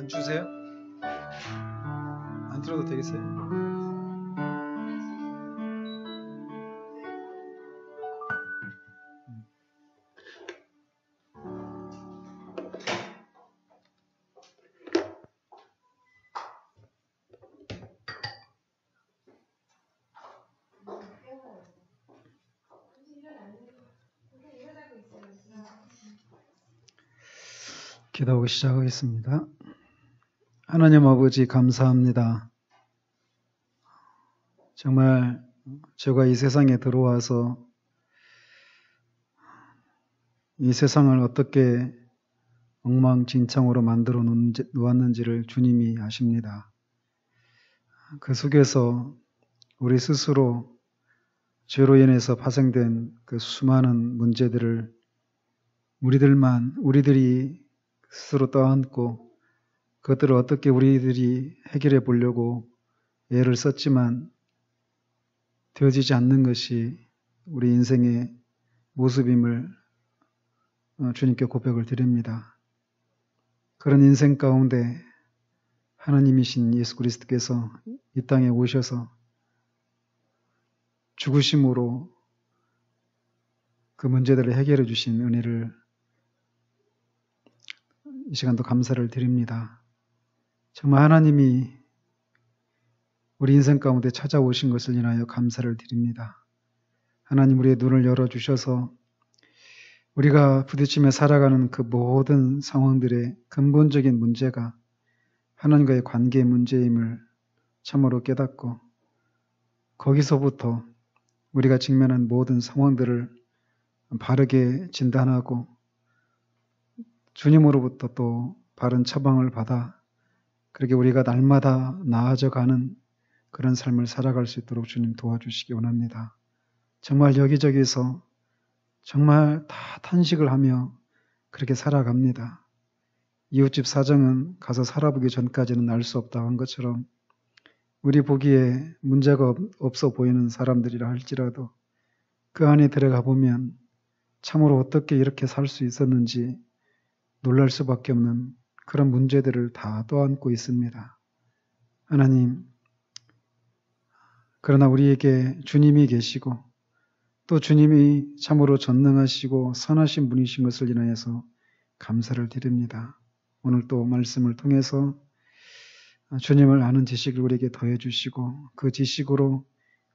주세요? 안 들어도 되겠어요? 기도하고 시작하겠습니다. 하나님 아버지 감사합니다. 정말 제가 이 세상에 들어와서 이 세상을 어떻게 엉망진창으로 만들어 놓았는지를 주님이 아십니다. 그 속에서 우리 스스로 죄로 인해서 파생된 그 수많은 문제들을 우리들이 스스로 떠안고 그것들을 어떻게 우리들이 해결해 보려고 애를 썼지만 되어지지 않는 것이 우리 인생의 모습임을 주님께 고백을 드립니다. 그런 인생 가운데 하나님이신 예수 그리스도께서 이 땅에 오셔서 죽으심으로 그 문제들을 해결해 주신 은혜를 이 시간도 감사를 드립니다. 정말 하나님이 우리 인생 가운데 찾아오신 것을 인하여 감사를 드립니다. 하나님 우리의 눈을 열어주셔서 우리가 부딪히며 살아가는 그 모든 상황들의 근본적인 문제가 하나님과의 관계의 문제임을 참으로 깨닫고 거기서부터 우리가 직면한 모든 상황들을 바르게 진단하고 주님으로부터 또 바른 처방을 받아 그렇게 우리가 날마다 나아져가는 그런 삶을 살아갈 수 있도록 주님 도와주시기 원합니다. 정말 여기저기서 정말 다 탄식을 하며 그렇게 살아갑니다. 이웃집 사정은 가서 살아보기 전까지는 알 수 없다 한 것처럼 우리 보기에 문제가 없어 보이는 사람들이라 할지라도 그 안에 들어가 보면 참으로 어떻게 이렇게 살 수 있었는지 놀랄 수밖에 없는 그런 문제들을 다 떠안고 있습니다. 하나님, 그러나 우리에게 주님이 계시고 또 주님이 참으로 전능하시고 선하신 분이신 것을 인하여서 감사를 드립니다. 오늘 또 말씀을 통해서 주님을 아는 지식을 우리에게 더해 주시고 그 지식으로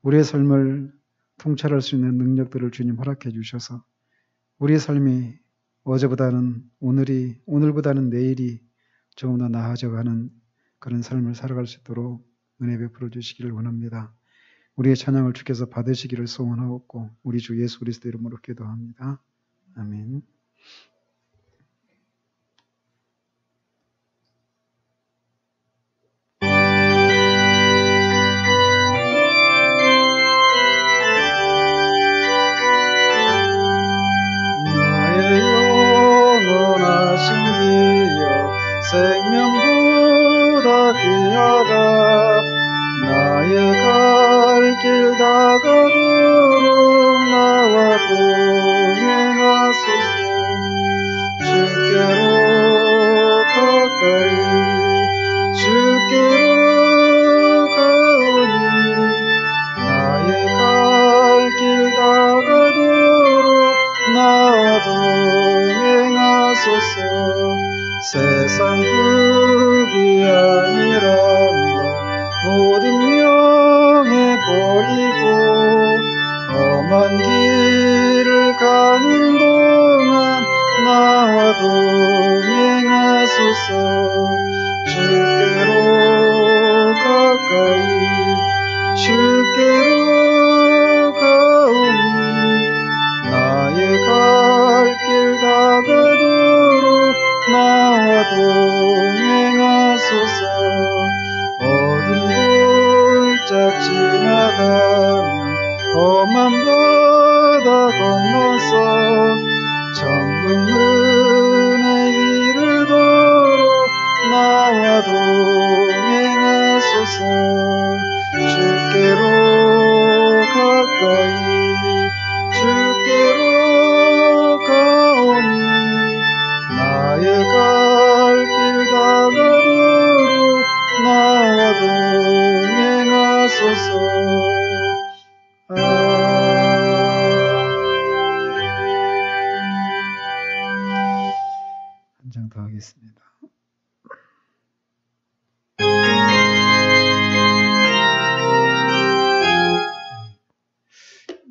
우리의 삶을 통찰할 수 있는 능력들을 주님 허락해 주셔서 우리의 삶이 어제보다는 오늘보다는 내일이 조금 더 나아져가는 그런 삶을 살아갈 수 있도록 은혜 베풀어 주시기를 원합니다. 우리의 찬양을 주께서 받으시기를 소원하옵고 우리 주 예수 그리스도 이름으로 기도합니다. 아멘. 생명보다 귀하다 나의 갈 길 다가도록 나와 동행하소서 주께로 가까이 주께로 가오니 나의 갈 길 다가도록 나와 동행하소서 세상 흙이 아니라 모든 명예 버리고 험한 길을 가는 동안 나와 동행하소서 주께로 가까이 주께로 가오니 나의 갈 길 다가도록 나와 동행하소서 어두운 골짝 지나가며 험한 바다 건너서 천국문에 이르도록 나와 동행하소서 주께로 가까이 주께로 가오니 나의 갈 길 장 더 하겠습니다.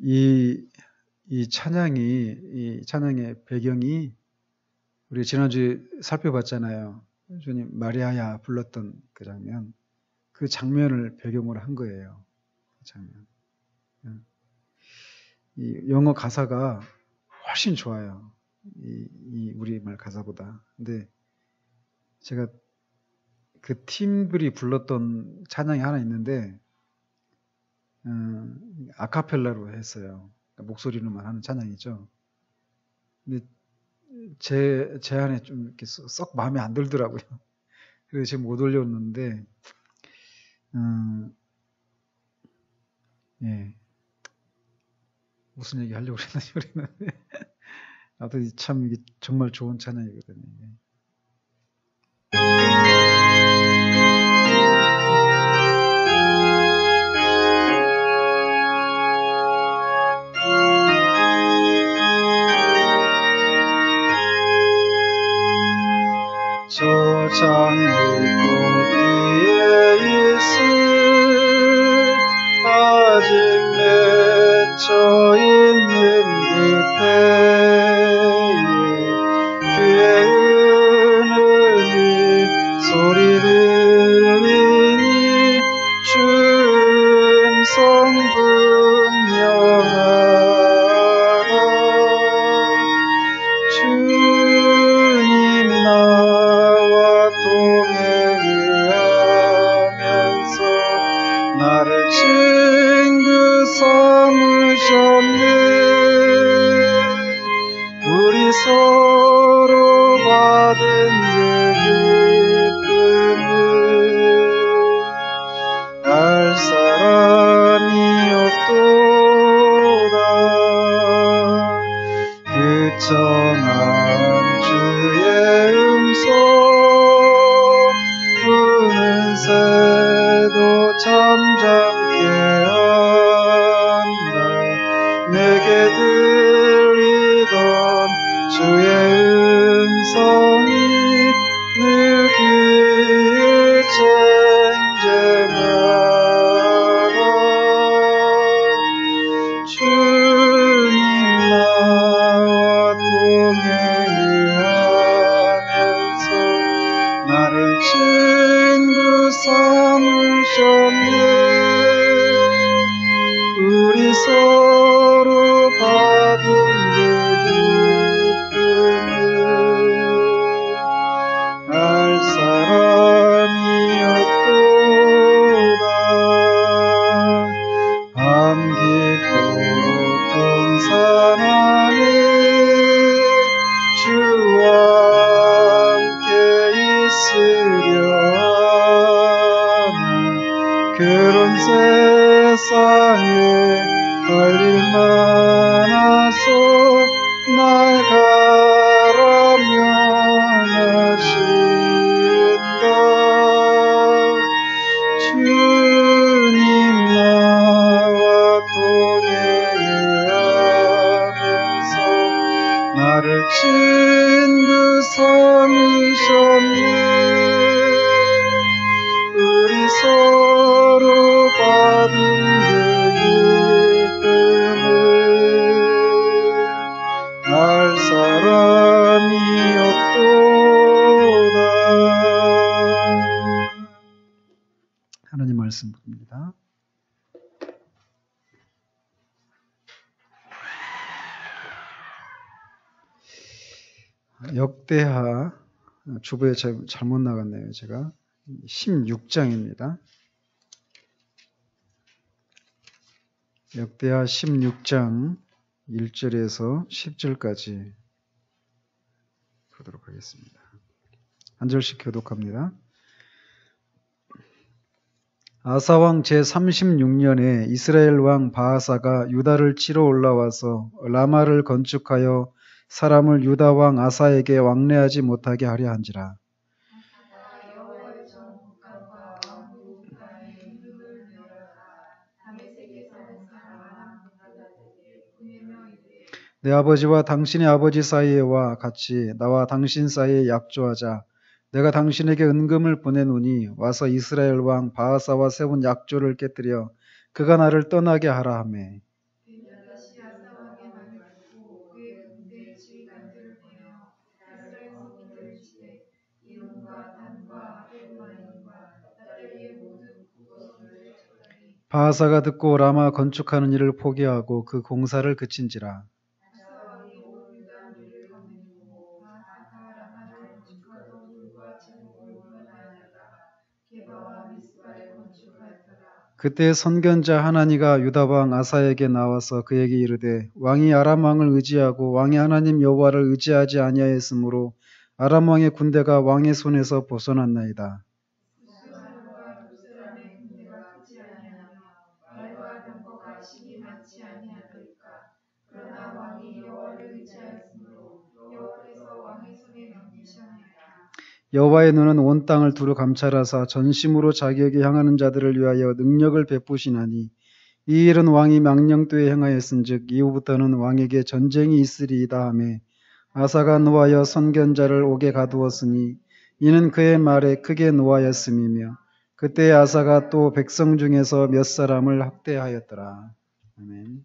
이 찬양의 배경이 우리 지난주에 살펴봤잖아요. 주님 마리아야 불렀던 그 장면, 그 장면을 배경으로 한 거예요. 그 장면. 이 영어 가사가 훨씬 좋아요. 이 우리말 가사보다. 근데 제가 그 팀들이 불렀던 찬양이 하나 있는데 아카펠라로 했어요. 그러니까 목소리로만 하는 찬양이죠. 근데 제 안에 좀 이렇게 썩 마음에 안 들더라고요. 그래서 지금 못 올렸는데, 예. 무슨 얘기 하려고 그랬는데. 나도 참 이게 정말 좋은 찬양이거든요. 저 장미꽃 위에 있을 아직 맺혀 있는 그때에 귀에 은은히 소리 들리니 주 음성 분명하다. 주님 나와 동행하면서 나를 친구 삼으셨네. 우리 서로 받은 그 기쁨을 알 사람이 없도다. 그 청한 주의 음성 우는 새도 잠잠케 한다. 내게 들리던 주의 음성이 늘 귀에 쟁쟁하다. 주님 나와 동행하면서 나를 친구 삼으셨네. 우리 서로 받은 그 기쁨을 알 사람이 없도다. 밤 깊고 동산 안에 주와 함께 있으려 하는 그런 세상에 할 일 많아서 날 가라면 하신다. 주님 나와 동행하면서 나를 친구 삼으셨네. 우리 서로 받은 그 기쁨을 알 사람이 없도다. 하나님 말씀 봅니다. 역대하 주부에 잘못 나갔네요. 제가 16장입니다. 역대하 16장 1절에서 10절까지 보도록 하겠습니다. 한 절씩 교독합니다. 아사왕 제36년에 이스라엘 왕 바하사가 유다를 치러 올라와서 라마를 건축하여 사람을 유다 왕 아사에게 왕래하지 못하게 하려 한지라. 내 아버지와 당신의 아버지 사이에와 같이 나와 당신 사이에 약조하자. 내가 당신에게 은금을 보내노니 와서 이스라엘 왕 바하사와 세운 약조를 깨뜨려 그가 나를 떠나게 하라 하매. 다시 아사 왕의 말을 듣고 그의 군대의 지휘관들을 보내어 이스라엘에서 기도를 치되 이론과 단과 아벨마임과 납달리의 모든 구도성들을 쳐다니. 바하사가 듣고 라마 건축하는 일을 포기하고 그 공사를 그친지라. 아사 왕이 온 유다 무리를 거느리고 바하사가 라마를 건축하던 돌과 제목을 다하다가 게바와 미스바를 건축하였더라. 그때 선견자 하나니가 유다 왕 아사에게 나와서 그에게 이르되 왕이 아람 왕을 의지하고 왕의 하나님 여호와를 의지하지 아니하였으므로 아람 왕의 군대가 왕의 손에서 벗어났나이다. 구스사람과 룹사람의 군대가 크지 아니하며 말과 병거가 심히 많지 아니하더이까. 그러나 왕이 여호와를 의지하였으므로 여호와께서 왕의 손에 넘기셨나이다. 여호와의 눈은 온 땅을 두루 감찰하사 전심으로 자기에게 향하는 자들을 위하여 능력을 베푸시나니 이 일은 왕이 망령되에 행하였은즉 이후부터는 왕에게 전쟁이 있으리이다 하매 아사가 노하여 선견자를 옥에 가두었으니 이는 그의 말에 크게 노하였음이며 그때 아사가 또 백성 중에서 몇 사람을 학대하였더라. 아멘.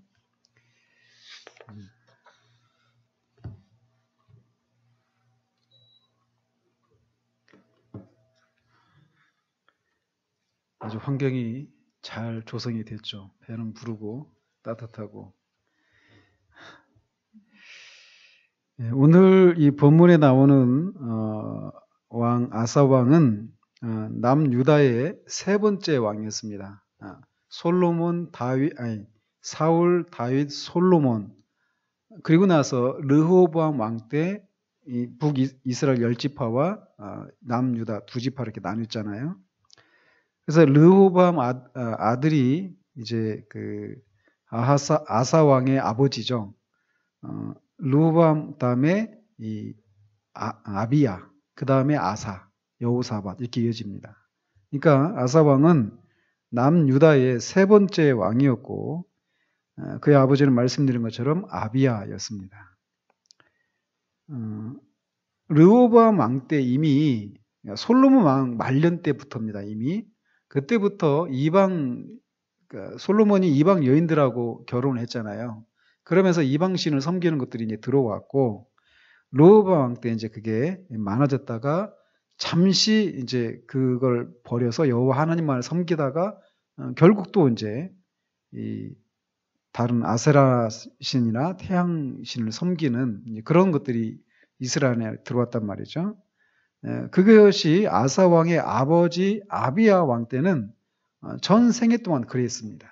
아주 환경이 잘 조성이 됐죠. 배는 부르고 따뜻하고. 오늘 이 본문에 나오는 왕 아사 왕은 남유다의 세 번째 왕이었습니다. 솔로몬, 사울, 다윗, 솔로몬. 그리고 나서 르호보암 왕 때 북이스라엘 10지파와 남유다 2지파 이렇게 나눴잖아요. 그래서 르호보암 아들이 이제 그 아사 왕의 아버지죠. 르호보암 다음에 이 아비야, 그 다음에 아사, 여호사밧 이렇게 이어집니다. 그러니까 아사 왕은 남유다의 세 번째 왕이었고 그의 아버지는 말씀드린 것처럼 아비야였습니다. 르호보암 왕 때 이미 솔로몬 왕 말년 때부터입니다. 이미 그때부터 솔로몬이 이방 여인들하고 결혼을 했잖아요. 그러면서 이방신을 섬기는 것들이 이제 들어왔고, 르호보암 왕 때 이제 그게 많아졌다가 잠시 이제 그걸 버려서 여호와 하나님만을 섬기다가 결국 또 이제 이 다른 아세라 신이나 태양 신을 섬기는 이제 그런 것들이 이스라엘에 들어왔단 말이죠. 그것이 아사 왕의 아버지 아비야 왕 때는 전 생애 동안 그랬습니다.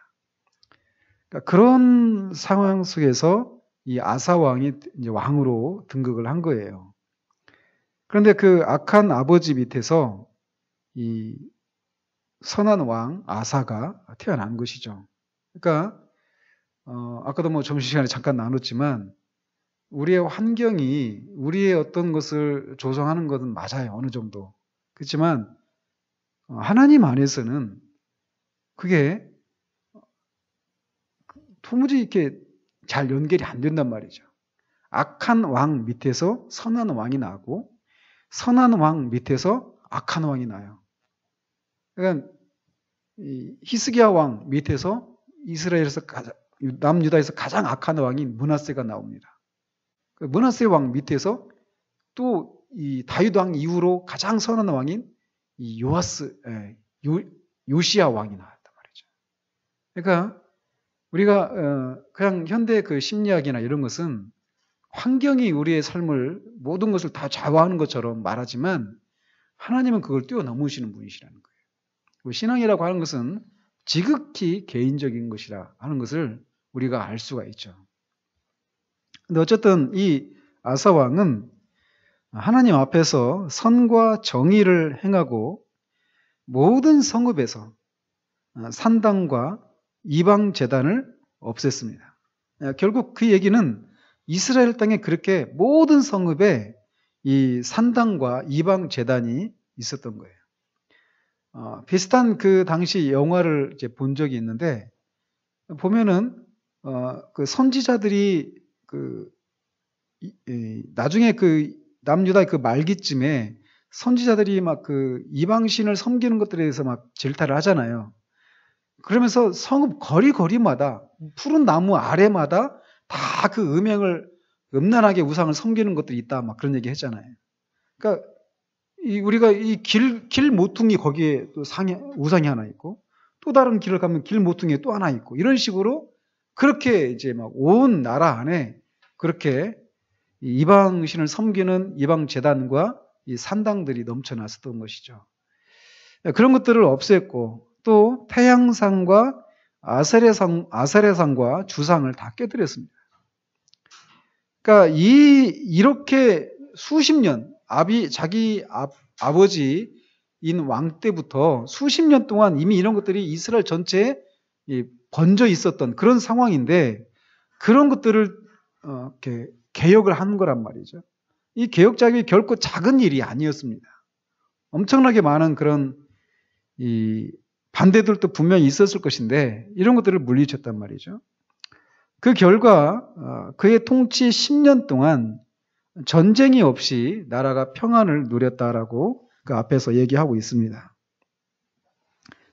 그러니까 그런 상황 속에서 이 아사 왕이 이제 왕으로 등극을 한 거예요. 그런데 그 악한 아버지 밑에서 이 선한 왕 아사가 태어난 것이죠. 그러니까 아까도 뭐 점심시간에 잠깐 나눴지만 우리의 환경이 우리의 어떤 것을 조성하는 것은 맞아요. 어느 정도. 그렇지만 하나님 안에서는 그게 도무지 이렇게 잘 연결이 안 된단 말이죠. 악한 왕 밑에서 선한 왕이 나고 선한 왕 밑에서 악한 왕이 나요. 그러니까 히스기야 왕 밑에서 이스라엘에서 남유다에서 가장 악한 왕인 므낫세가 나옵니다. 므낫세 왕 밑에서 또 이 다윗 왕 이후로 가장 선한 왕인 이 요시야 왕이 나왔단 말이죠. 그러니까 우리가 그냥 현대 그 심리학이나 이런 것은 환경이 우리의 삶을 모든 것을 다 좌우하는 것처럼 말하지만 하나님은 그걸 뛰어넘으시는 분이시라는 거예요. 신앙이라고 하는 것은 지극히 개인적인 것이라 하는 것을 우리가 알 수가 있죠. 근데 어쨌든 이 아사 왕은 하나님 앞에서 선과 정의를 행하고 모든 성읍에서 산당과 이방 제단을 없앴습니다. 결국 그 얘기는 이스라엘 땅에 그렇게 모든 성읍에 이 산당과 이방 제단이 있었던 거예요. 비슷한 그 당시 영화를 이제 본 적이 있는데 보면은 그 선지자들이 그 나중에 그 남유다의 그 말기쯤에 선지자들이 막 그 이방신을 섬기는 것들에 대해서 막 질타를 하잖아요. 그러면서 성읍 거리마다 푸른 나무 아래마다 다 그 음란하게 우상을 섬기는 것들이 있다. 막 그런 얘기 했잖아요. 그러니까 우리가 이 길 모퉁이 거기에 또 우상이 하나 있고 또 다른 길을 가면 길 모퉁이에 또 하나 있고 이런 식으로 그렇게 이제 막 온 나라 안에 그렇게 이방신을 섬기는 이방 제단과 이 산당들이 넘쳐났었던 것이죠. 그런 것들을 없앴고 또 태양상과 아세레상과 주상을 다 깨뜨렸습니다. 그러니까 이렇게 수십 년 자기 아버지인 왕 때부터 수십 년 동안 이미 이런 것들이 이스라엘 전체에 번져 있었던 그런 상황인데 그런 것들을 이렇게 개혁을 한 거란 말이죠. 이 개혁 작업이 결코 작은 일이 아니었습니다. 엄청나게 많은 그런 이 반대들도 분명히 있었을 것인데 이런 것들을 물리쳤단 말이죠. 그 결과 그의 통치 10년 동안 전쟁이 없이 나라가 평안을 누렸다라고 그 앞에서 얘기하고 있습니다.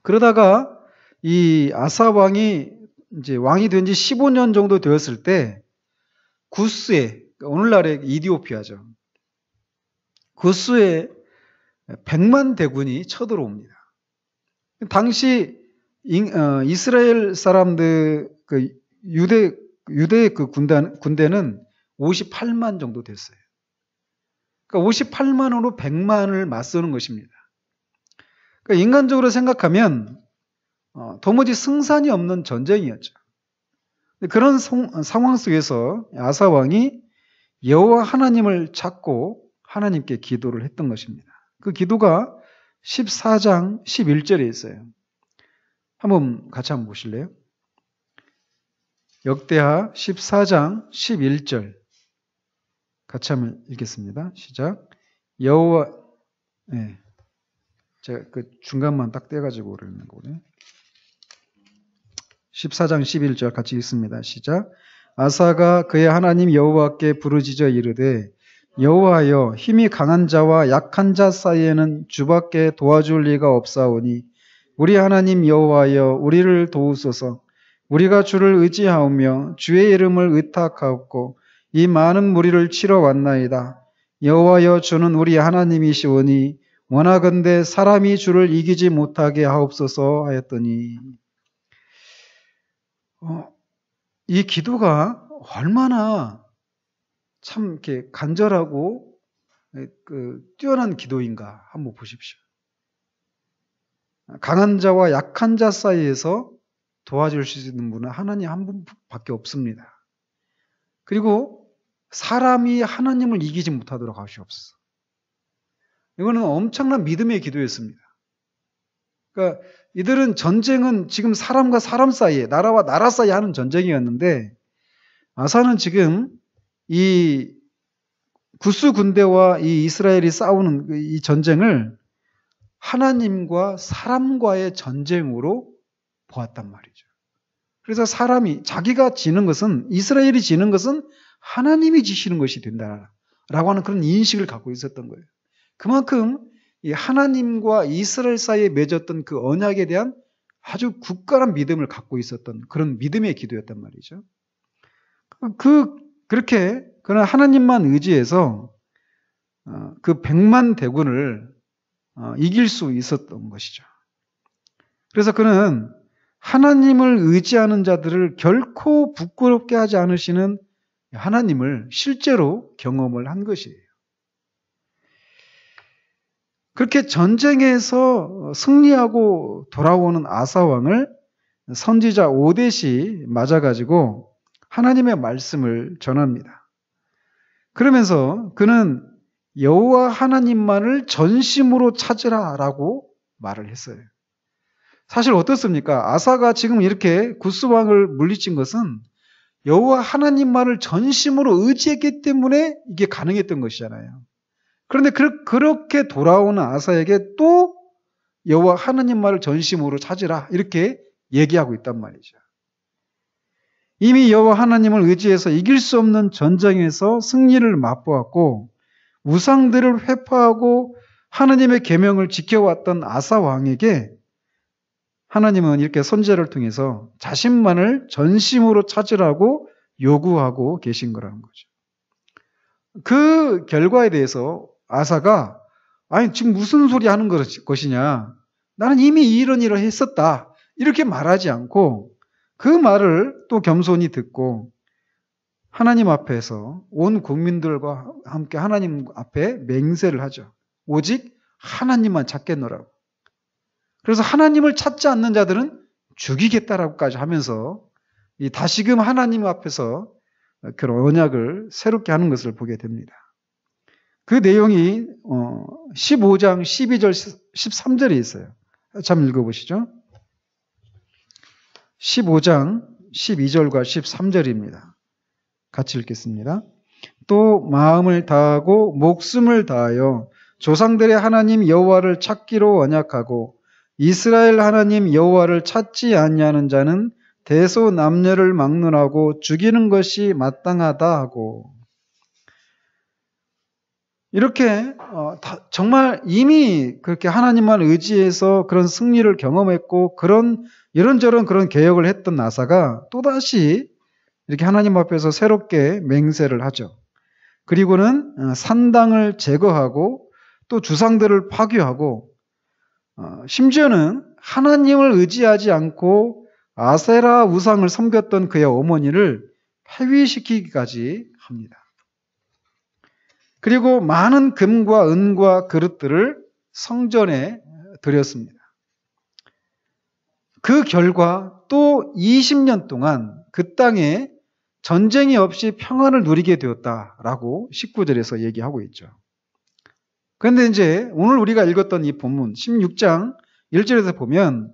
그러다가 이 아사 왕이 이제 왕이 된 지 15년 정도 되었을 때 구스에 오늘날의 이디오피아죠. 구스에 100만 대군이 쳐들어옵니다. 당시 이스라엘 사람들 그 유대의 그 군대는 58만 정도 됐어요. 그러니까 58만으로 100만을 맞서는 것입니다. 그러니까 인간적으로 생각하면 도무지 승산이 없는 전쟁이었죠. 그런 상황 속에서 아사 왕이 여호와 하나님을 찾고 하나님께 기도를 했던 것입니다. 그 기도가 14장 11절에 있어요. 같이 한번 보실래요? 역대하 14장 11절 같이 한번 읽겠습니다. 시작. 여호와 제가 그 중간만 딱 떼가지고 그러는 거네. 14장 11절 같이 읽습니다. 시작. 아사가 그의 하나님 여호와께 부르짖어 이르되 여호와여 힘이 강한 자와 약한 자 사이에는 주밖에 도와줄 리가 없사오니 우리 하나님 여호와여 우리를 도우소서. 우리가 주를 의지하오며 주의 이름을 의탁하옵고 이 많은 무리를 치러 왔나이다. 여호와여 주는 우리 하나님이시오니 원하건대 사람이 주를 이기지 못하게 하옵소서 하였더니 이 기도가 얼마나 참 이렇게 간절하고 뛰어난 기도인가 한번 보십시오. 강한 자와 약한 자 사이에서 도와줄 수 있는 분은 하나님 한 분밖에 없습니다. 그리고 사람이 하나님을 이기지 못하도록 하시옵소서. 이거는 엄청난 믿음의 기도였습니다. 그러니까 이들은 전쟁은 지금 사람과 사람 사이에, 나라와 나라 사이에 하는 전쟁이었는데 아사는 지금 이 구스 군대와 이 이스라엘이 싸우는 이 전쟁을 하나님과 사람과의 전쟁으로 보았단 말이죠. 그래서 자기가 지는 것은, 이스라엘이 지는 것은 하나님이 지시는 것이 된다라고 하는 그런 인식을 갖고 있었던 거예요. 그만큼 이 하나님과 이스라엘 사이에 맺었던 그 언약에 대한 아주 굳건한 믿음을 갖고 있었던 그런 믿음의 기도였단 말이죠. 그렇게 그는 하나님만 의지해서 그 100만 대군을 이길 수 있었던 것이죠. 그래서 그는 하나님을 의지하는 자들을 결코 부끄럽게 하지 않으시는 하나님을 실제로 경험을 한 것이에요. 그렇게 전쟁에서 승리하고 돌아오는 아사왕을 선지자 오뎃이 맞아가지고 하나님의 말씀을 전합니다. 그러면서 그는 여호와 하나님만을 전심으로 찾으라라고 말을 했어요. 사실 어떻습니까? 아사가 지금 이렇게 구스왕을 물리친 것은 여호와 하나님만을 전심으로 의지했기 때문에 이게 가능했던 것이잖아요. 그런데 그렇게 돌아오는 아사에게 또 여호와 하나님만을 전심으로 찾으라 이렇게 얘기하고 있단 말이죠. 이미 여호와 하나님을 의지해서 이길 수 없는 전쟁에서 승리를 맛보았고 우상들을 회파하고 하나님의 계명을 지켜왔던 아사 왕에게 하나님은 이렇게 선지자를 통해서 자신만을 전심으로 찾으라고 요구하고 계신 거라는 거죠. 그 결과에 대해서 아사가 아니 지금 무슨 소리 하는 것이냐, 나는 이미 이러했었다, 이렇게 말하지 않고 그 말을 또 겸손히 듣고 하나님 앞에서 온 국민들과 함께 하나님 앞에 맹세를 하죠. 오직 하나님만 찾겠노라고. 그래서 하나님을 찾지 않는 자들은 죽이겠다라고까지 하면서 다시금 하나님 앞에서 그런 언약을 새롭게 하는 것을 보게 됩니다. 그 내용이 15장 12절 13절에 있어요. 한번 읽어보시죠. 15장 12절과 13절입니다. 같이 읽겠습니다. 또 마음을 다하고 목숨을 다하여 조상들의 하나님 여호와를 찾기로 언약하고 이스라엘 하나님 여호와를 찾지 아니하는 자는 대소 남녀를 막론하고 죽이는 것이 마땅하다 하고, 이렇게 정말 이미 그렇게 하나님만 의지해서 그런 승리를 경험했고 이런저런 그런 개혁을 했던 아사가 또다시 이렇게 하나님 앞에서 새롭게 맹세를 하죠. 그리고는 산당을 제거하고 또 주상들을 파괴하고 심지어는 하나님을 의지하지 않고 아세라 우상을 섬겼던 그의 어머니를 폐위시키기까지 합니다. 그리고 많은 금과 은과 그릇들을 성전에 드렸습니다. 그 결과 또 20년 동안 그 땅에 전쟁이 없이 평안을 누리게 되었다라고 19절에서 얘기하고 있죠. 그런데 이제 오늘 우리가 읽었던 이 본문 16장 1절에서 보면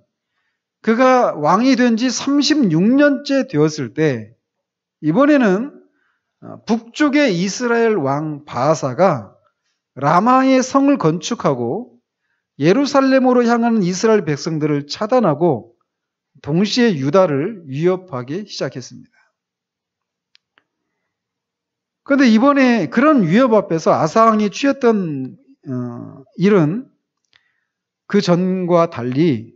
그가 왕이 된 지 36년째 되었을 때 이번에는 북쪽의 이스라엘 왕 바하사가 라마의 성을 건축하고 예루살렘으로 향하는 이스라엘 백성들을 차단하고 동시에 유다를 위협하기 시작했습니다. 그런데 이번에 그런 위협 앞에서 아사 왕이 취했던 일은 그 전과 달리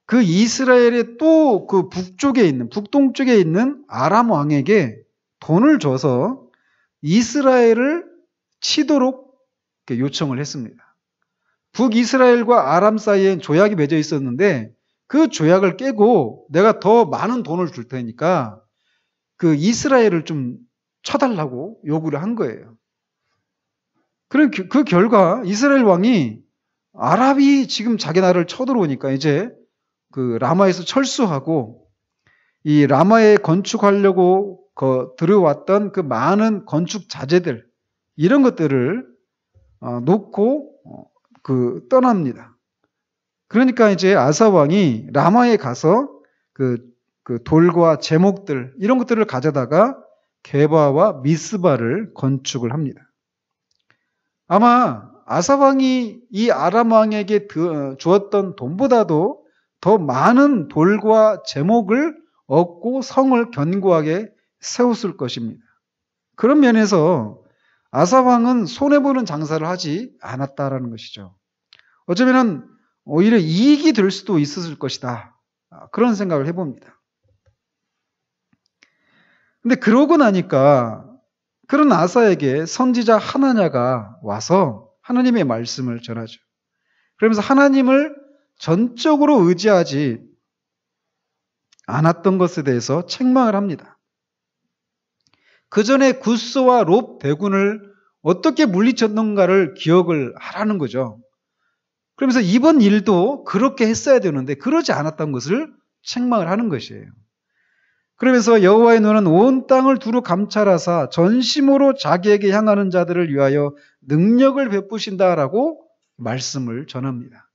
그 이스라엘의 또 그 북동쪽에 있는 아람 왕에게 돈을 줘서 이스라엘을 치도록 요청을 했습니다. 북이스라엘과 아람 사이엔 조약이 맺어 있었는데 그 조약을 깨고 내가 더 많은 돈을 줄 테니까 그 이스라엘을 좀 쳐달라고 요구를 한 거예요. 그 결과 이스라엘 왕이 아랍이 지금 자기 나라를 쳐들어오니까 이제 그 라마에서 철수하고 이 라마에 건축하려고 들어왔던 그 많은 건축 자재들 이런 것들을 놓고 떠납니다. 그러니까 이제 아사 왕이 라마에 가서 그 돌과 제목들 이런 것들을 가져다가 게바와 미스바를 건축을 합니다. 아마 아사 왕이 이 아람 왕에게 주었던 돈보다도 더 많은 돌과 제목을 얻고 성을 견고하게 세웠을 것입니다. 그런 면에서 아사 왕은 손해보는 장사를 하지 않았다라는 것이죠. 어쩌면 오히려 이익이 될 수도 있었을 것이다. 그런 생각을 해봅니다. 근데 그러고 나니까 그런 아사에게 선지자 하나냐가 와서 하나님의 말씀을 전하죠. 그러면서 하나님을 전적으로 의지하지 않았던 것에 대해서 책망을 합니다. 그 전에 굿스와 롭 대군을 어떻게 물리쳤는가를 기억을 하라는 거죠. 그러면서 이번 일도 그렇게 했어야 되는데 그러지 않았던 것을 책망을 하는 것이에요. 그러면서 여호와의 눈은 온 땅을 두루 감찰하사 전심으로 자기에게 향하는 자들을 위하여 능력을 베푸신다라고 말씀을 전합니다.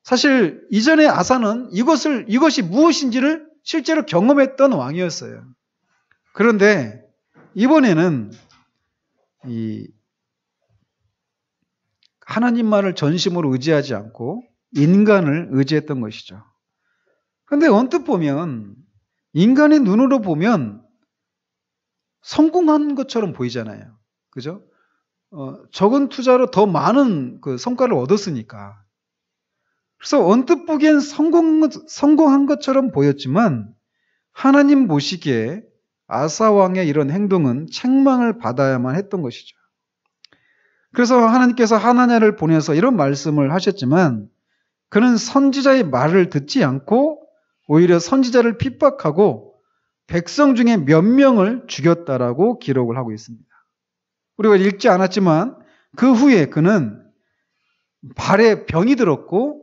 사실 이전에 아사는 이것이 무엇인지를 실제로 경험했던 왕이었어요. 그런데 이번에는 이 하나님만을 전심으로 의지하지 않고 인간을 의지했던 것이죠. 그런데 언뜻 보면 인간의 눈으로 보면 성공한 것처럼 보이잖아요. 그죠? 적은 투자로 더 많은 그 성과를 얻었으니까. 그래서 언뜻 보기엔 성공한 것처럼 보였지만 하나님 보시기에 아사 왕의 이런 행동은 책망을 받아야만 했던 것이죠. 그래서 하나님께서 하나냐를 보내서 이런 말씀을 하셨지만 그는 선지자의 말을 듣지 않고 오히려 선지자를 핍박하고 백성 중에 몇 명을 죽였다라고 기록을 하고 있습니다. 우리가 읽지 않았지만 그 후에 그는 발에 병이 들었고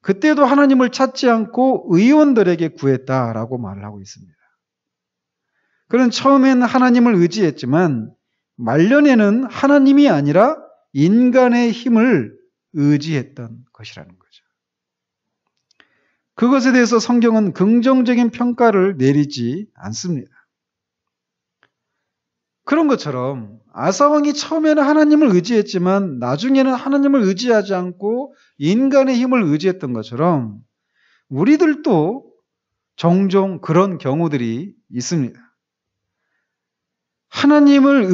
그때도 하나님을 찾지 않고 의원들에게 구했다라고 말을 하고 있습니다. 그는 처음엔 하나님을 의지했지만 말년에는 하나님이 아니라 인간의 힘을 의지했던 것이라는 거죠. 그것에 대해서 성경은 긍정적인 평가를 내리지 않습니다. 그런 것처럼 아사왕이 처음에는 하나님을 의지했지만 나중에는 하나님을 의지하지 않고 인간의 힘을 의지했던 것처럼 우리들도 종종 그런 경우들이 있습니다. 하나님을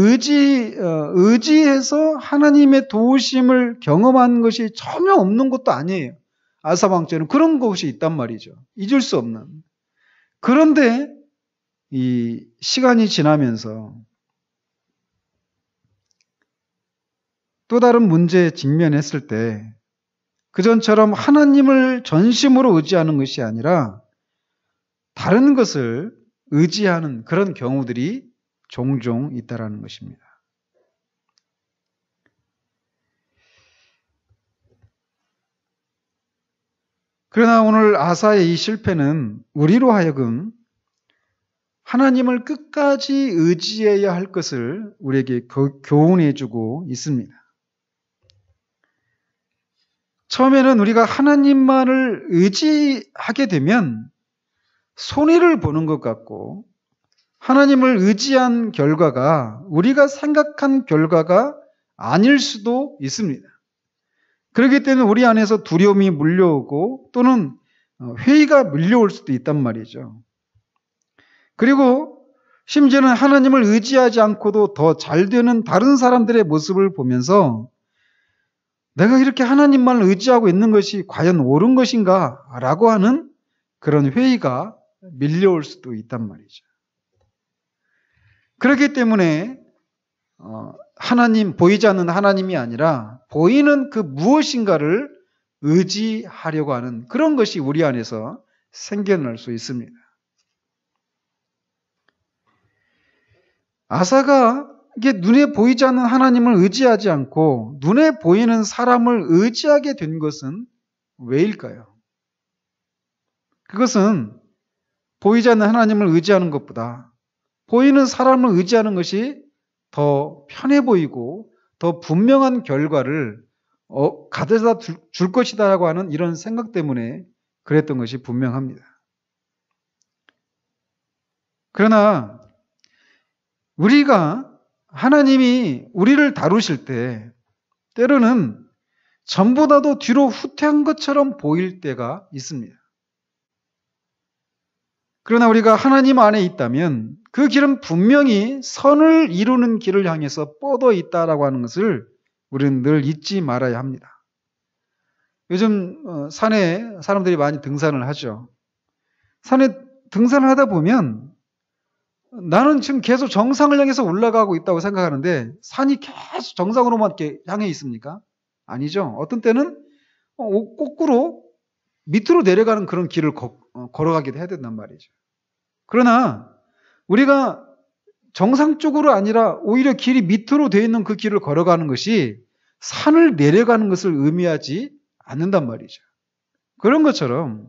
의지해서 하나님의 도우심을 경험한 것이 전혀 없는 것도 아니에요. 아사왕처럼 그런 것이 있단 말이죠. 잊을 수 없는. 그런데 이 시간이 지나면서 또 다른 문제에 직면했을 때 그전처럼 하나님을 전심으로 의지하는 것이 아니라 다른 것을 의지하는 그런 경우들이 종종 있다라는 것입니다. 그러나 오늘 아사의 이 실패는 우리로 하여금 하나님을 끝까지 의지해야 할 것을 우리에게 교훈해주고 있습니다. 처음에는 우리가 하나님만을 의지하게 되면 손해를 보는 것 같고 하나님을 의지한 결과가 우리가 생각한 결과가 아닐 수도 있습니다. 그렇기 때문에 우리 안에서 두려움이 물려오고 또는 회의가 밀려올 수도 있단 말이죠. 그리고 심지어는 하나님을 의지하지 않고도 더 잘 되는 다른 사람들의 모습을 보면서 내가 이렇게 하나님만 의지하고 있는 것이 과연 옳은 것인가? 라고 하는 그런 회의가 밀려올 수도 있단 말이죠. 그렇기 때문에 하나님, 보이지 않는 하나님이 아니라 보이는 그 무엇인가를 의지하려고 하는 그런 것이 우리 안에서 생겨날 수 있습니다. 아사가 이게 눈에 보이지 않는 하나님을 의지하지 않고 눈에 보이는 사람을 의지하게 된 것은 왜일까요? 그것은 보이지 않는 하나님을 의지하는 것보다 보이는 사람을 의지하는 것이 더 편해 보이고 더 분명한 결과를 가져다 줄 것이다라고 하는 이런 생각 때문에 그랬던 것이 분명합니다. 그러나 우리가 하나님이 우리를 다루실 때 때로는 전보다도 뒤로 후퇴한 것처럼 보일 때가 있습니다. 그러나 우리가 하나님 안에 있다면 그 길은 분명히 선을 이루는 길을 향해서 뻗어 있다라고 하는 것을 우리는 늘 잊지 말아야 합니다. 요즘 산에 사람들이 많이 등산을 하죠. 산에 등산을 하다 보면 나는 지금 계속 정상을 향해서 올라가고 있다고 생각하는데 산이 계속 정상으로만 이렇게 향해 있습니까? 아니죠. 어떤 때는 거꾸로 밑으로 내려가는 그런 길을 걸어가기도 해야 된단 말이죠. 그러나 우리가 정상 쪽으로 아니라 오히려 길이 밑으로 되어 있는 그 길을 걸어가는 것이 산을 내려가는 것을 의미하지 않는단 말이죠. 그런 것처럼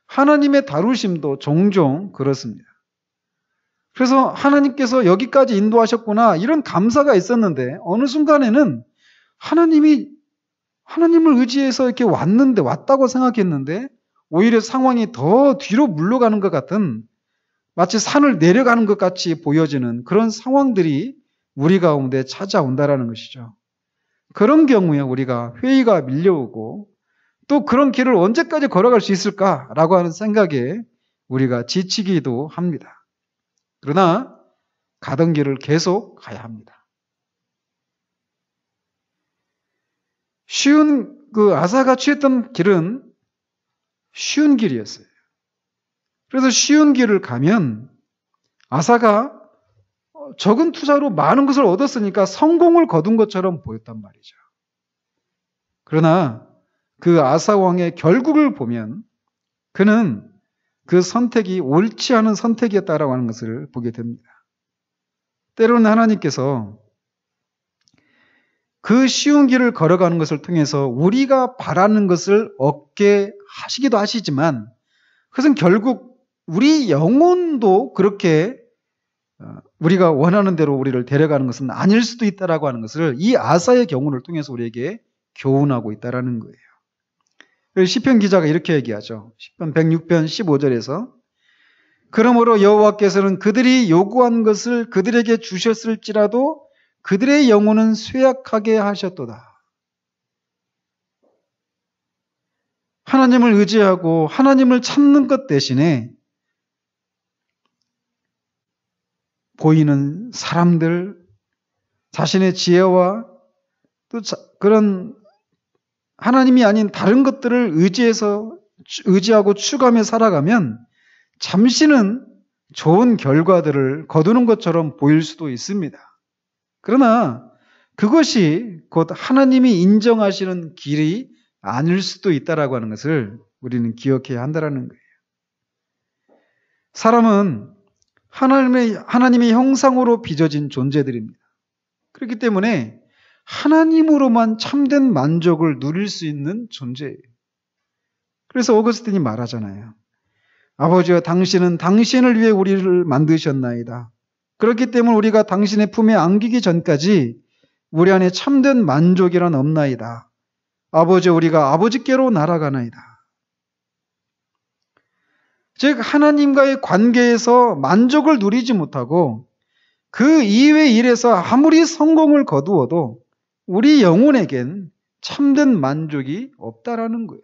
하나님의 다루심도 종종 그렇습니다. 그래서 하나님께서 여기까지 인도하셨구나 이런 감사가 있었는데 어느 순간에는 하나님을 의지해서 이렇게 왔다고 생각했는데 오히려 상황이 더 뒤로 물러가는 것 같은 마치 산을 내려가는 것 같이 보여지는 그런 상황들이 우리 가운데 찾아온다라는 것이죠. 그런 경우에 우리가 회의가 밀려오고 또 그런 길을 언제까지 걸어갈 수 있을까라고 하는 생각에 우리가 지치기도 합니다. 그러나 가던 길을 계속 가야 합니다. 아사가 취했던 길은 쉬운 길이었어요. 그래서 쉬운 길을 가면 아사가 적은 투자로 많은 것을 얻었으니까 성공을 거둔 것처럼 보였단 말이죠. 그러나 그 아사 왕의 결국을 보면 그는 그 선택이 옳지 않은 선택이었다라고 하는 것을 보게 됩니다. 때로는 하나님께서 그 쉬운 길을 걸어가는 것을 통해서 우리가 바라는 것을 얻게 하시기도 하시지만 그것은 결국 우리 영혼도 그렇게 우리가 원하는 대로 우리를 데려가는 것은 아닐 수도 있다라고 하는 것을 이 아사의 경우를 통해서 우리에게 교훈하고 있다라는 거예요. 시편 기자가 이렇게 얘기하죠. 시편 106편 15절에서 그러므로 여호와께서는 그들이 요구한 것을 그들에게 주셨을지라도 그들의 영혼은 쇠약하게 하셨도다. 하나님을 의지하고 하나님을 찾는 것 대신에 보이는 사람들, 자신의 지혜와 또 그런 하나님이 아닌 다른 것들을 의지하고 추구하며 살아가면 잠시는 좋은 결과들을 거두는 것처럼 보일 수도 있습니다. 그러나 그것이 곧 하나님이 인정하시는 길이 아닐 수도 있다라고 하는 것을 우리는 기억해야 한다는 거예요. 사람은 하나님의 형상으로 빚어진 존재들입니다. 그렇기 때문에 하나님으로만 참된 만족을 누릴 수 있는 존재예요. 그래서 오거스틴이 말하잖아요. 아버지여 당신은 당신을 위해 우리를 만드셨나이다. 그렇기 때문에 우리가 당신의 품에 안기기 전까지 우리 안에 참된 만족이란 없나이다. 아버지여 우리가 아버지께로 날아가나이다. 즉 하나님과의 관계에서 만족을 누리지 못하고 그 이외의 일에서 아무리 성공을 거두어도 우리 영혼에겐 참된 만족이 없다라는 거예요.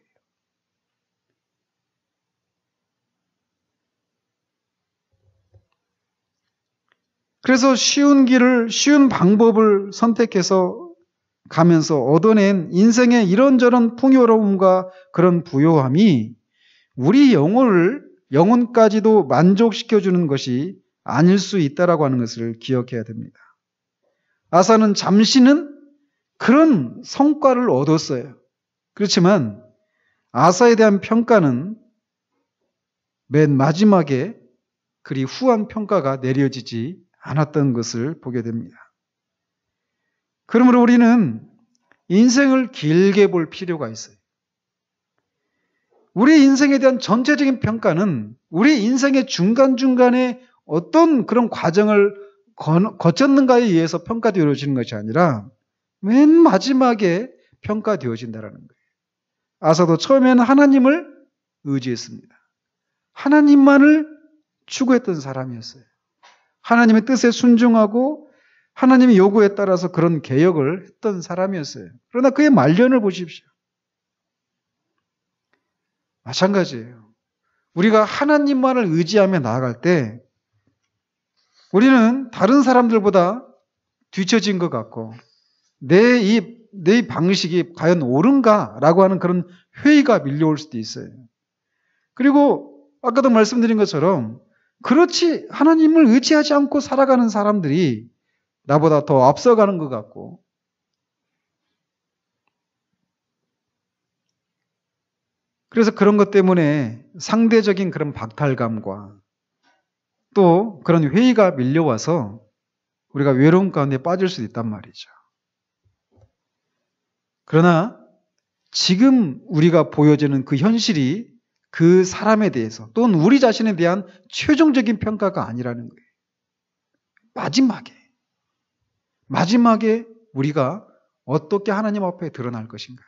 그래서 쉬운 방법을 선택해서 가면서 얻어낸 인생의 이런저런 풍요로움과 그런 부요함이 우리 영혼까지도 만족시켜주는 것이 아닐 수 있다라고 하는 것을 기억해야 됩니다. 아사는 잠시는 그런 성과를 얻었어요. 그렇지만 아사에 대한 평가는 맨 마지막에 그리 후한 평가가 내려지지 않았던 것을 보게 됩니다. 그러므로 우리는 인생을 길게 볼 필요가 있어요. 우리 인생에 대한 전체적인 평가는 우리 인생의 중간중간에 어떤 그런 과정을 거쳤는가에 의해서 평가되어지는 것이 아니라 맨 마지막에 평가되어진다는 거예요. 아사도 처음에는 하나님을 의지했습니다. 하나님만을 추구했던 사람이었어요. 하나님의 뜻에 순종하고 하나님의 요구에 따라서 그런 개혁을 했던 사람이었어요. 그러나 그의 말년을 보십시오. 마찬가지예요. 우리가 하나님만을 의지하며 나아갈 때 우리는 다른 사람들보다 뒤처진 것 같고 내 방식이 과연 옳은가라고 하는 그런 회의가 밀려올 수도 있어요. 그리고 아까도 말씀드린 것처럼 그렇지 하나님을 의지하지 않고 살아가는 사람들이 나보다 더 앞서가는 것 같고 그래서 그런 것 때문에 상대적인 그런 박탈감과 또 그런 회의가 밀려와서 우리가 외로움 가운데 빠질 수도 있단 말이죠. 그러나 지금 우리가 보여지는 그 현실이 그 사람에 대해서 또는 우리 자신에 대한 최종적인 평가가 아니라는 거예요. 마지막에 우리가 어떻게 하나님 앞에 드러날 것인가.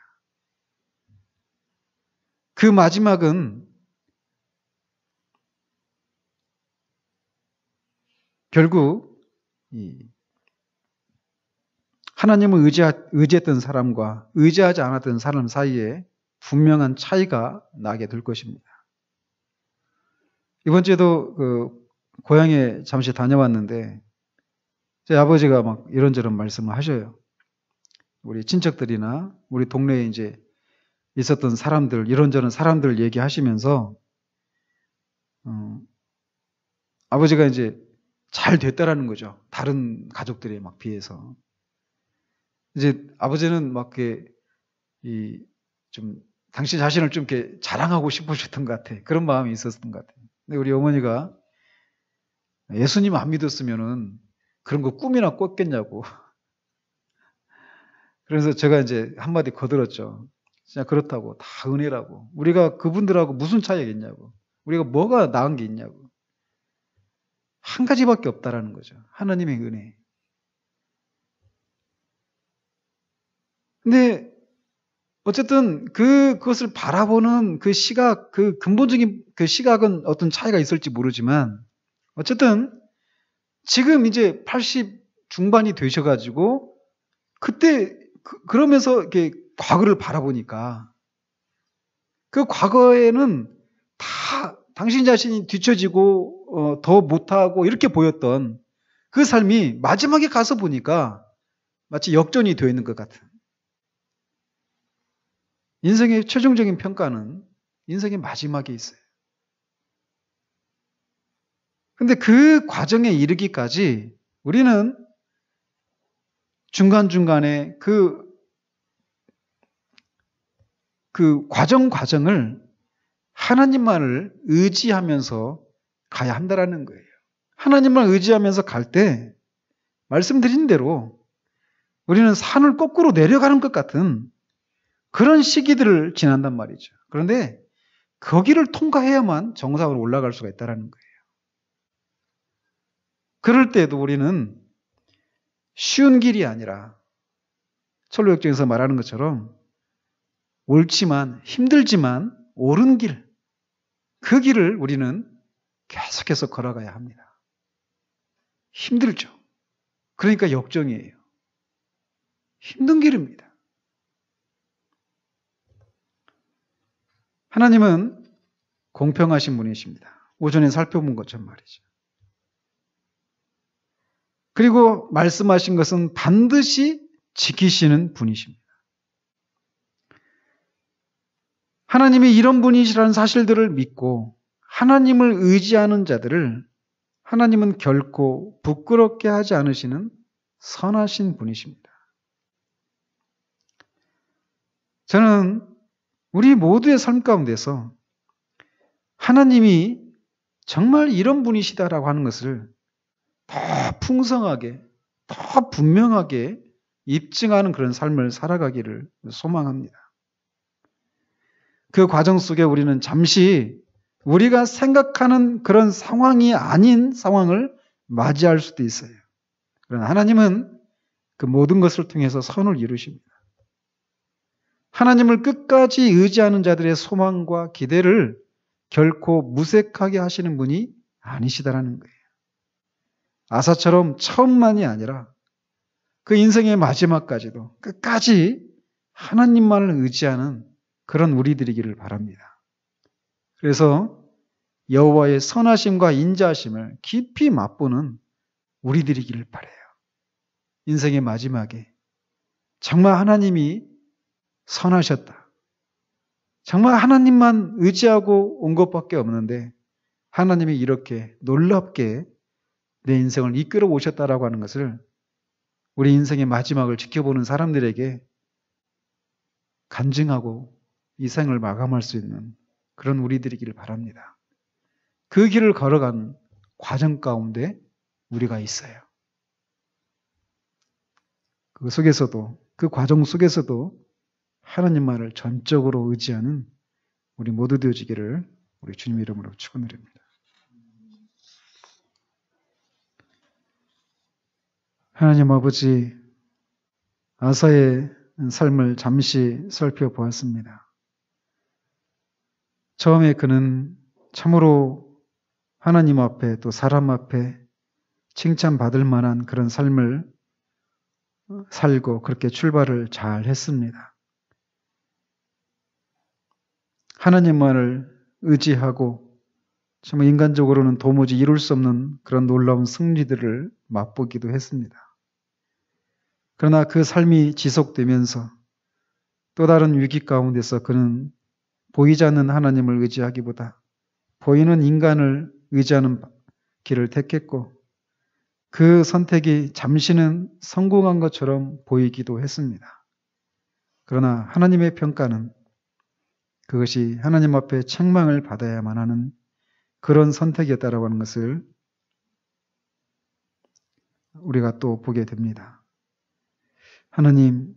그 마지막은 결국 하나님을 의지했던 사람과 의지하지 않았던 사람 사이에 분명한 차이가 나게 될 것입니다. 이번 주에도 고향에 잠시 다녀왔는데 제 아버지가 막 이런저런 말씀을 하셔요. 우리 친척들이나 우리 동네에 이제 있었던 사람들, 이런저런 사람들 얘기하시면서, 아버지가 이제 잘 됐다라는 거죠. 다른 가족들에 막 비해서. 이제 아버지는 막 좀 당신 자신을 좀 이렇게 자랑하고 싶으셨던 것 같아. 그런 마음이 있었던 것 같아요. 근데 우리 어머니가 예수님 안 믿었으면은 그런 거 꿈이나 꿨겠냐고. 그래서 제가 이제 한마디 거들었죠. 진짜 그렇다고. 다 은혜라고. 우리가 그분들하고 무슨 차이가 있냐고. 우리가 뭐가 나은 게 있냐고. 한 가지밖에 없다라는 거죠. 하나님의 은혜. 근데 어쨌든 그것을 바라보는 그 시각, 그 근본적인 그 시각은 어떤 차이가 있을지 모르지만 어쨌든 지금 이제 80 중반이 되셔가지고 그때 그러면서 이렇게 과거를 바라보니까 그 과거에는 다 당신 자신이 뒤처지고 더 못하고 이렇게 보였던 그 삶이 마지막에 가서 보니까 마치 역전이 되어 있는 것 같은. 인생의 최종적인 평가는 인생의 마지막에 있어요. 근데 그 과정에 이르기까지 우리는 중간중간에 그 과정을 하나님만을 의지하면서 가야 한다라는 거예요. 하나님만 의지하면서 갈 때 말씀드린 대로 우리는 산을 거꾸로 내려가는 것 같은 그런 시기들을 지난단 말이죠. 그런데 거기를 통과해야만 정상으로 올라갈 수가 있다는 거예요. 그럴 때도 우리는 쉬운 길이 아니라 철로역정에서 말하는 것처럼 옳지만 힘들지만 옳은 길, 그 길을 우리는 계속해서 걸어가야 합니다. 힘들죠. 그러니까 역정이에요. 힘든 길입니다. 하나님은 공평하신 분이십니다. 오전에 살펴본 것처럼 말이죠. 그리고 말씀하신 것은 반드시 지키시는 분이십니다. 하나님이 이런 분이시라는 사실들을 믿고 하나님을 의지하는 자들을 하나님은 결코 부끄럽게 하지 않으시는 선하신 분이십니다. 저는 우리 모두의 삶 가운데서 하나님이 정말 이런 분이시다라고 하는 것을 더 풍성하게, 더 분명하게 입증하는 그런 삶을 살아가기를 소망합니다. 그 과정 속에 우리는 잠시 우리가 생각하는 그런 상황이 아닌 상황을 맞이할 수도 있어요. 그러나 하나님은 그 모든 것을 통해서 선을 이루십니다. 하나님을 끝까지 의지하는 자들의 소망과 기대를 결코 무색하게 하시는 분이 아니시다라는 거예요. 아사처럼 처음만이 아니라 그 인생의 마지막까지도 끝까지 하나님만을 의지하는 그런 우리들이기를 바랍니다. 그래서 여호와의 선하심과 인자하심을 깊이 맛보는 우리들이기를 바라요. 인생의 마지막에 정말 하나님이 선하셨다. 정말 하나님만 의지하고 온 것밖에 없는데 하나님이 이렇게 놀랍게 내 인생을 이끌어 오셨다라고 하는 것을 우리 인생의 마지막을 지켜보는 사람들에게 간증하고 이 생을 마감할 수 있는 그런 우리들이기를 바랍니다. 그 길을 걸어간 과정 가운데 우리가 있어요. 그 속에서도, 그 과정 속에서도 하나님만을 전적으로 의지하는 우리 모두 되어지기를 우리 주님 이름으로 축원드립니다. 하나님 아버지, 아사의 삶을 잠시 살펴보았습니다. 처음에 그는 참으로 하나님 앞에 또 사람 앞에 칭찬받을 만한 그런 삶을 살고 그렇게 출발을 잘 했습니다. 하나님만을 의지하고 정말 인간적으로는 도무지 이룰 수 없는 그런 놀라운 승리들을 맛보기도 했습니다. 그러나 그 삶이 지속되면서 또 다른 위기 가운데서 그는 보이지 않는 하나님을 의지하기보다 보이는 인간을 의지하는 길을 택했고 그 선택이 잠시는 성공한 것처럼 보이기도 했습니다. 그러나 하나님의 평가는 그것이 하나님 앞에 책망을 받아야만 하는 그런 선택이었다라고 하는 것을 우리가 또 보게 됩니다. 하나님,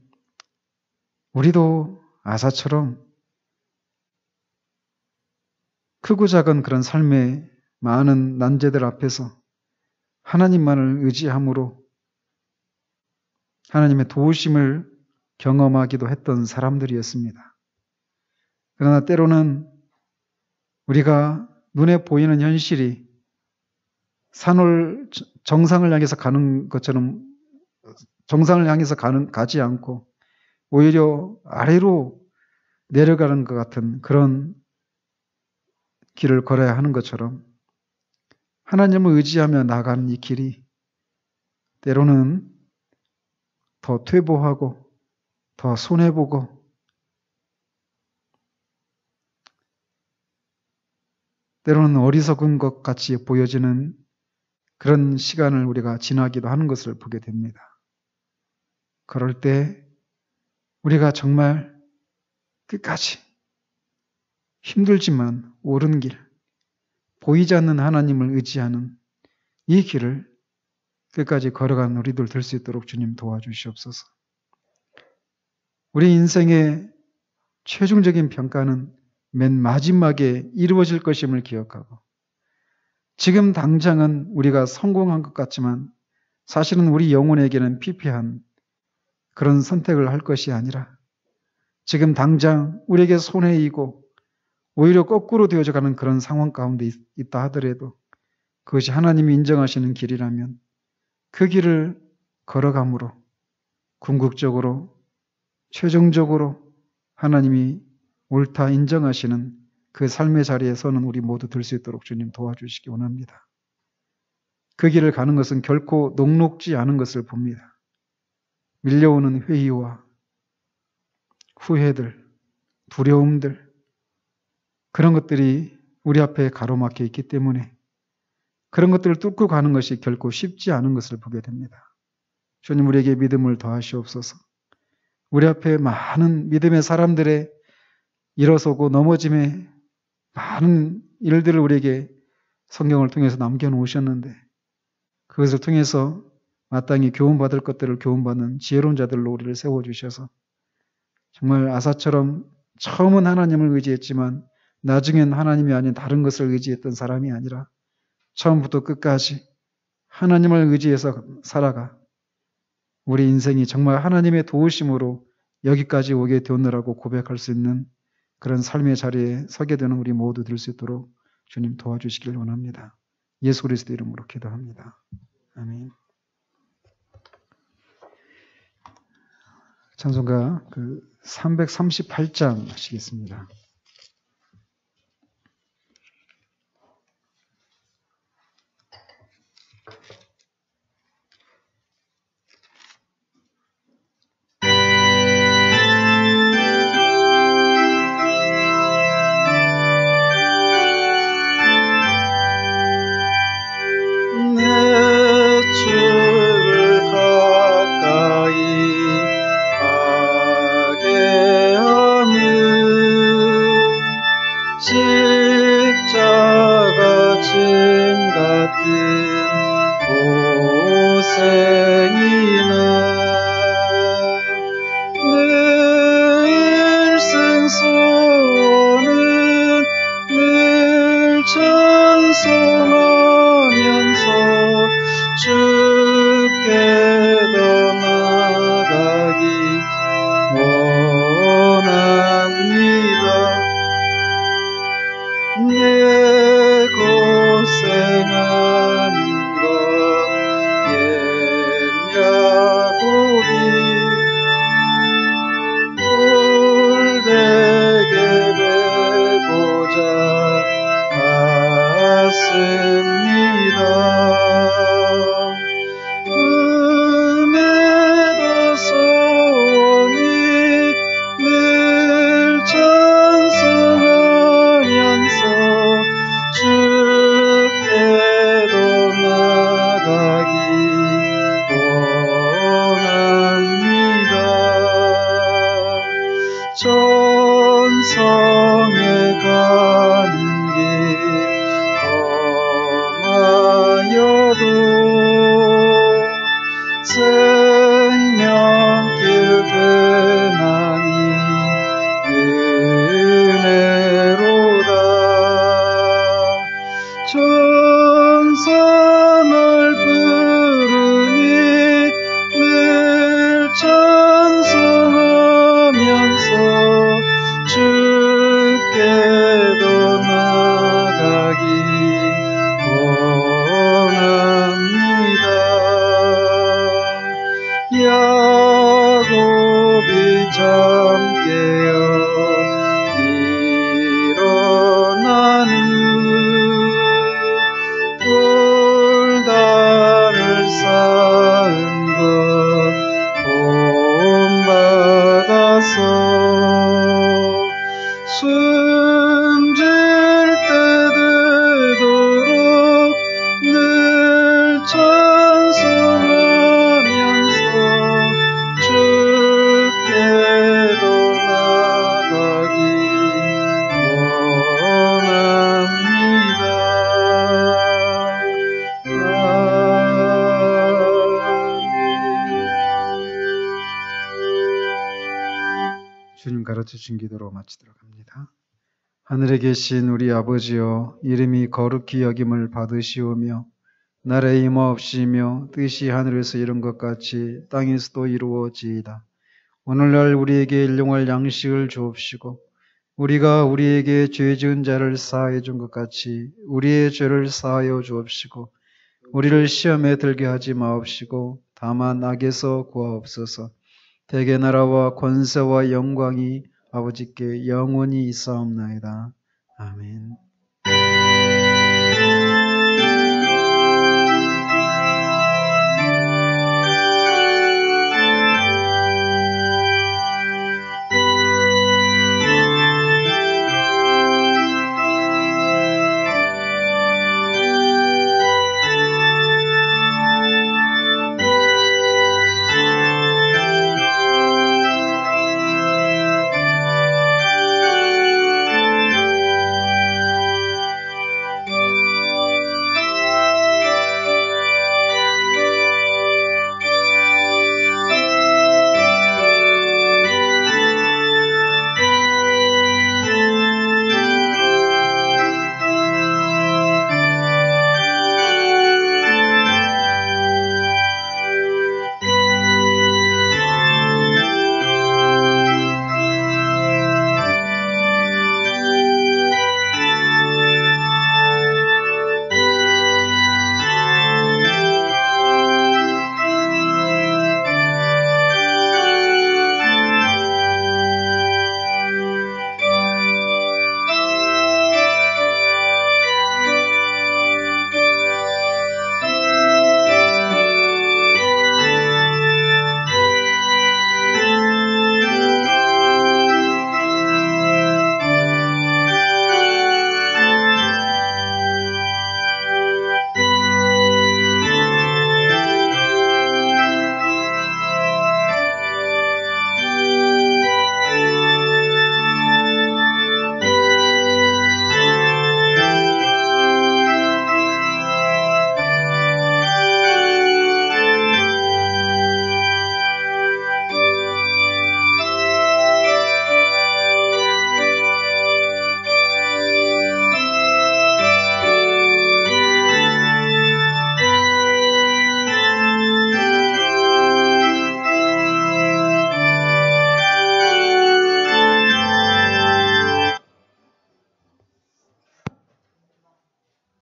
우리도 아사처럼 크고 작은 그런 삶의 많은 난제들 앞에서 하나님만을 의지함으로 하나님의 도우심을 경험하기도 했던 사람들이었습니다. 그러나 때로는 우리가 눈에 보이는 현실이 정상을 향해서 가는 것처럼 정상을 향해서 가지 않고 오히려 아래로 내려가는 것 같은 그런 길을 걸어야 하는 것처럼 하나님을 의지하며 나가는 이 길이 때로는 더 퇴보하고 더 손해보고 때로는 어리석은 것 같이 보여지는 그런 시간을 우리가 지나기도 하는 것을 보게 됩니다. 그럴 때 우리가 정말 끝까지 힘들지만 옳은 길, 보이지 않는 하나님을 의지하는 이 길을 끝까지 걸어가는 우리들 될 수 있도록 주님 도와주시옵소서. 우리 인생의 최종적인 평가는 맨 마지막에 이루어질 것임을 기억하고 지금 당장은 우리가 성공한 것 같지만 사실은 우리 영혼에게는 피폐한 그런 선택을 할 것이 아니라 지금 당장 우리에게 손해이고 오히려 거꾸로 되어져 가는 그런 상황 가운데 있다 하더라도 그것이 하나님이 인정하시는 길이라면 그 길을 걸어감으로 궁극적으로 최종적으로 하나님이 옳다 인정하시는 그 삶의 자리에 서는 우리 모두 들 수 있도록 주님 도와주시기 원합니다. 그 길을 가는 것은 결코 녹록지 않은 것을 봅니다. 밀려오는 회의와 후회들, 두려움들 그런 것들이 우리 앞에 가로막혀 있기 때문에 그런 것들을 뚫고 가는 것이 결코 쉽지 않은 것을 보게 됩니다. 주님 우리에게 믿음을 더하시옵소서. 우리 앞에 많은 믿음의 사람들의 일어서고 넘어짐의 많은 일들을 우리에게 성경을 통해서 남겨놓으셨는데 그것을 통해서 마땅히 교훈받을 것들을 교훈받는 지혜로운 자들로 우리를 세워주셔서 정말 아사처럼 처음은 하나님을 의지했지만 나중엔 하나님이 아닌 다른 것을 의지했던 사람이 아니라 처음부터 끝까지 하나님을 의지해서 살아가 우리 인생이 정말 하나님의 도우심으로 여기까지 오게 되었느라고 고백할 수 있는 그런 삶의 자리에 서게 되는 우리 모두 될 수 있도록 주님 도와주시길 원합니다. 예수 그리스도 이름으로 기도합니다. 아멘. 찬송가 338장 하시겠습니다. 성에 가는 길 험하여도 생명길 되나니 은혜로다. 천사날 부르니 늘 찬송하면서 주께도 나가기 원합니다. 야곱이 잠 깨어 일어나는 돌단을 쌓은 것 본받아서 숨질 때 되도록 늘 찬송하면서 주께도 나가기 원합니다. 주님 가르쳐주신 기도로 마치도록 합니다. 하늘에 계신 우리 아버지여, 이름이 거룩히 여김을 받으시오며 나라의 임하옵시며 뜻이 하늘에서 이룬 것 같이 땅에서도 이루어지이다. 오늘날 우리에게 일용할 양식을 주옵시고 우리가 우리에게 죄 지은 자를 사하여 준 것 같이 우리의 죄를 사하여 주옵시고 우리를 시험에 들게 하지 마옵시고 다만 악에서 구하옵소서. 대개 나라와 권세와 영광이 아버지께 영원히 있사옵나이다. 아멘.